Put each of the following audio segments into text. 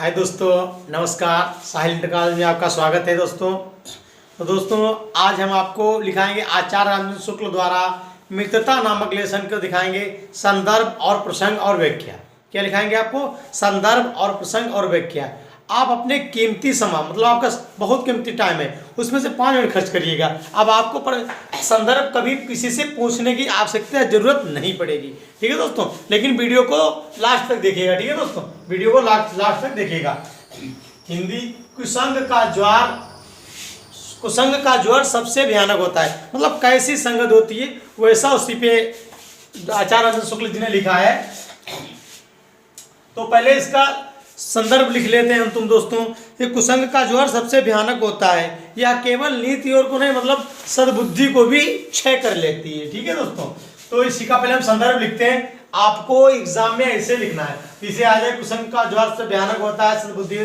हाय दोस्तों, नमस्कार। साहिल inter college में आपका स्वागत है दोस्तों। तो दोस्तों आज हम आपको लिखाएंगे आचार्य रामचंद्र शुक्ल द्वारा मित्रता नामक लेसन को दिखाएंगे संदर्भ और प्रसंग और व्याख्या। क्या लिखाएंगे आपको? संदर्भ और प्रसंग और व्याख्या। आप अपने कीमती समय मतलब आपका बहुत कीमती टाइम है, उसमें से 5 मिनट खर्च करिएगा। अब आपको संदर्भ कभी किसी से पूछने की आवश्यकता जरूरत नहीं पड़ेगी, ठीक है दोस्तों। लेकिन वीडियो को लास्ट तक देखिएगा, ठीक है दोस्तों। वीडियो को लास्ट तक देखिएगा। हिंदी कुसंग का ज्वर सबसे भयानक होता है, मतलब कैसी संगत होती है वैसा उसी पे आचार्य रामचंद्र शुक्ल जी ने लिखा है। तो पहले इसका संदर्भ लिख लेते हैं हम तुम दोस्तों। ये कुसंग का ज्वर सबसे भयानक होता है, यह केवल नीति और को नहीं मतलब सद्बुद्धि को भी क्षय कर लेती है, ठीक है दोस्तों। तो इसी का पहले हम संदर्भ लिखते हैं। आपको एग्जाम में ऐसे लिखना है, इसे आ जाए कुसंग का ज्वर सबसे भयानक होता है सद्बुद्धि,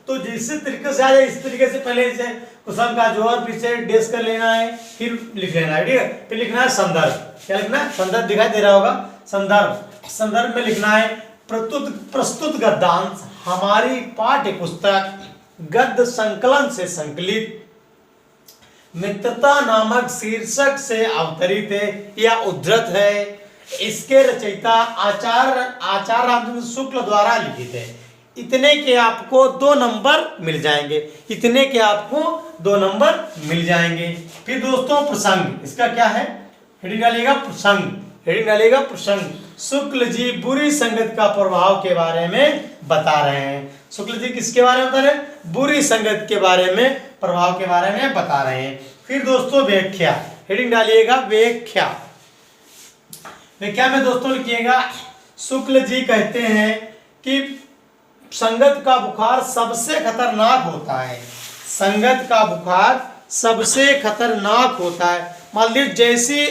तो जिस तरीके से आ जाए इस तरीके से पहले इसे कुसंग का ज्वर पीछे डेस कर लेना है, फिर लिख लेना है, ठीक है। फिर लिखना है संदर्भ। क्या लिखना है? संदर्भ दिखाई दे रहा होगा। संदर्भ में लिखना है प्रस्तुत गद्यांश हमारी पाठ्य पुस्तक गद्य संकलन से संकलित मित्रता नामक शीर्षक से अवतरित है या उद्धृत है। इसके रचयिता आचार्य रामचंद्र शुक्ल द्वारा लिखित है। इतने के आपको 2 नंबर मिल जाएंगे, इतने के आपको 2 नंबर मिल जाएंगे। फिर दोस्तों प्रसंग, इसका क्या है? हेडिंग डालिएगा प्रसंग, हेडिंग डालिएगा प्रसंग। शुक्ल जी बुरी संगत का प्रभाव के बारे में बता रहे हैं। शुक्ल जी किसके बारे में बता रहे हैं? बुरी संगत के बारे में, प्रभाव के बारे में बता रहे हैं। फिर दोस्तों व्याख्या, हेडिंग डालिएगा व्याख्या। व्याख्या में दोस्तों लिखिएगा शुक्ल जी कहते हैं कि संगत का बुखार सबसे खतरनाक होता है। संगत का बुखार सबसे खतरनाक होता है। मान लीजिए जैसे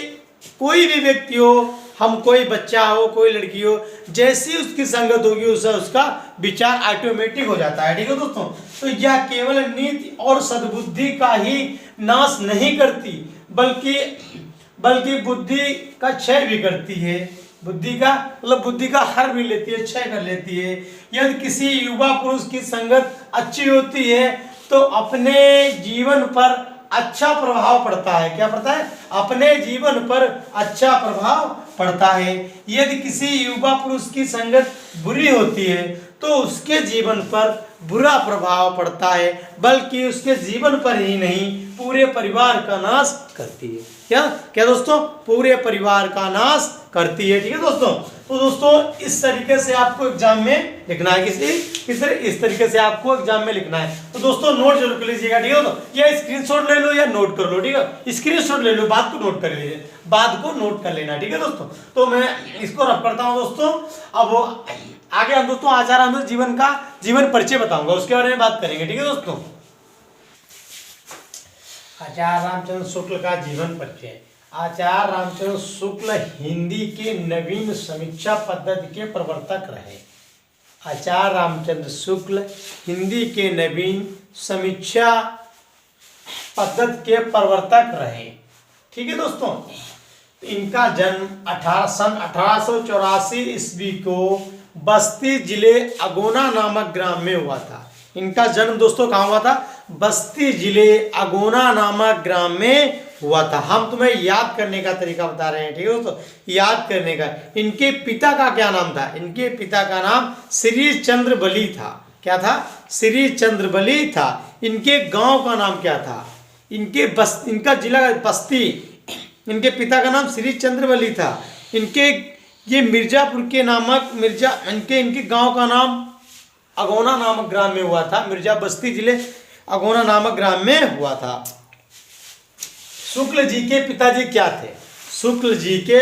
कोई भी व्यक्ति हो, हम कोई बच्चा हो, कोई लड़की हो, जैसी उसकी संगत होगी उसका विचार ऑटोमेटिक हो जाता है, ठीक है दोस्तों। तो यह केवल नीति और सद्बुद्धि का ही नाश नहीं करती बल्कि बुद्धि का क्षय भी करती है। बुद्धि का हर भी लेती है, क्षय कर लेती है। यदि किसी युवा पुरुष की संगत अच्छी होती है तो अपने जीवन पर अच्छा प्रभाव पड़ता है। क्या पड़ता है? अपने जीवन पर अच्छा प्रभाव पड़ता है। यदि किसी युवा पुरुष की संगत बुरी होती है तो उसके जीवन पर बुरा प्रभाव पड़ता है, बल्कि उसके जीवन पर ही नहीं पूरे परिवार का नाश करती है। क्या दोस्तों? पूरे परिवार का नाश करती है, ठीक है दोस्तों। तो दोस्तों इस तरीके से आपको एग्जाम में लिखना है, इस तरीके से आपको एग्जाम में लिखना है। तो दोस्तों नोट जरूर कर लीजिएगा, ठीक है। तो या स्क्रीनशॉट ले लो या नोट कर लो, ठीक है। स्क्रीनशॉट ले लो, बात को नोट कर लीजिए, बात को नोट कर लेना, ठीक है दोस्तों। तो मैं इसको रफ करता हूँ दोस्तों। अब आगे हम दोस्तों आचार्य रामचंद्र जीवन परिचय बताऊंगा, उसके बारे में बात करेंगे, ठीक है दोस्तों। आचार्य रामचंद्र शुक्ल का जीवन परिचय। आचार्य रामचंद्र शुक्ल हिंदी के नवीन समीक्षा पद्धति के प्रवर्तक रहे। आचार्य रामचंद्र शुक्ल हिंदी के नवीन समीक्षा पद्धति के प्रवर्तक रहे, ठीक है दोस्तों। इनका जन्म सन 1884 ईस्वी को बस्ती जिले अगोना नामक ग्राम में हुआ था। इनका जन्म दोस्तों कहाँ हुआ था? बस्ती जिले अगोना नामक ग्राम में हुआ था। हम तुम्हें याद करने का तरीका बता रहे हैं, ठीक है दोस्तों, याद करने का। इनके पिता का क्या नाम था? इनके पिता का नाम श्री चंद्र बली था। क्या था? श्री चंद्र बली था। इनके गांव का नाम क्या था? इनका जिला बस्ती। इनके पिता का नाम श्री चंद्र बली था। ये मिर्जापुर के नामक इनके गांव का नाम अगोना नामक ग्राम में हुआ था। मिर्जा बस्ती जिले अगोना नामक ग्राम में हुआ था। शुक्ल जी के पिताजी क्या थे? शुक्ल जी के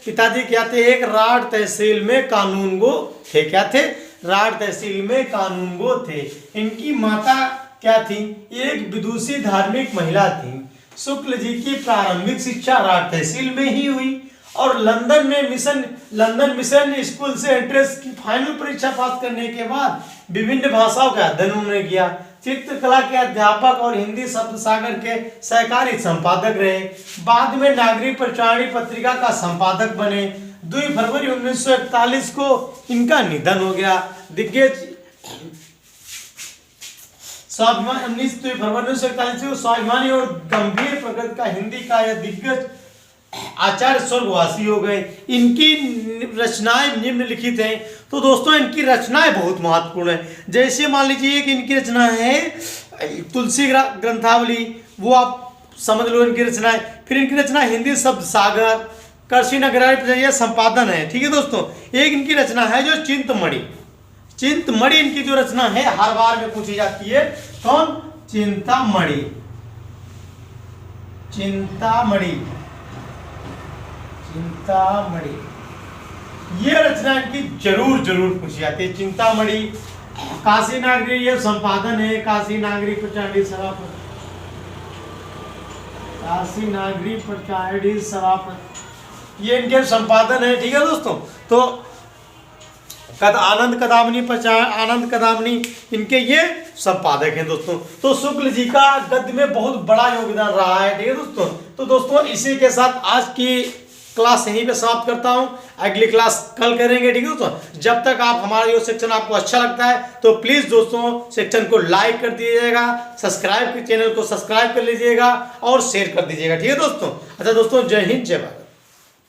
पिताजी क्या थे? एक राड़ तहसील में कानूनगो थे। क्या थे? राड़ तहसील में कानूनगो थे। इनकी माता क्या थी? एक विदुषी धार्मिक महिला थी। शुक्ल जी की प्रारंभिक शिक्षा राड़ तहसील में ही हुई और लंदन मिशन स्कूल से एंट्रेंस की फाइनल परीक्षा पास करने के बाद विभिन्न भाषाओं का अध्ययन उन्होंने किया। चित्रकला के अध्यापक और हिंदी शब्द सागर के सहकारी संपादक रहे। बाद में नागरिक प्रचारणी पत्रिका का संपादक बने। 2 फरवरी 1941 को इनका निधन हो गया। दिग्गज स्वाभिमान 19 फरवरी 1941 को स्वाभिमानी और गंभीर प्रकृति का हिंदी का यह दिग्गज आचार्य स्वर्गवासी हो गए। इनकी रचनाएं निम्नलिखित हैं। तो दोस्तों इनकी रचनाएं बहुत महत्वपूर्ण है। जैसे मान लीजिए कि इनकी रचना है तुलसी ग्रंथावली, वो आप समझ लो इनकी रचनाएं। फिर इनकी रचना हिंदी शब्द सागर, कृषि नगरारी संपादन है। ठीक है दोस्तों, एक इनकी रचना है जो चिंतमणि। चिंतमणि इनकी जो रचना है हर बार में पूछी जाती है। कौन? चिंतामणि। चिंतामणि, चिंतामणि, ये रचना इनकी जरूर जरूर पूछी जाती है। चिंतामणि। काशी नागरी ये संपादन है। काशी नागरी प्रचारी सभापति, काशी नागरी प्रचारी सभापति, ये इनके संपादन है। ठीक है दोस्तों, तो आनंद कदामनी इनके ये संपादक हैं दोस्तों। तो शुक्ल जी का गद्य में बहुत बड़ा योगदान रहा है। ठीक है दोस्तों, तो दोस्तों इसी के साथ आज की क्लास यहीं पे समाप्त करता हूं। अगली क्लास कल करेंगे। ठीक है दोस्तों, जब तक आप हमारा ये सेक्शन आपको अच्छा लगता है तो प्लीज दोस्तों सेक्शन को लाइक कर दीजिएगा, चैनल को सब्सक्राइब कर लीजिएगा और शेयर कर दीजिएगा। ठीक है दोस्तों। अच्छा दोस्तों, जय हिंद, जय भारत।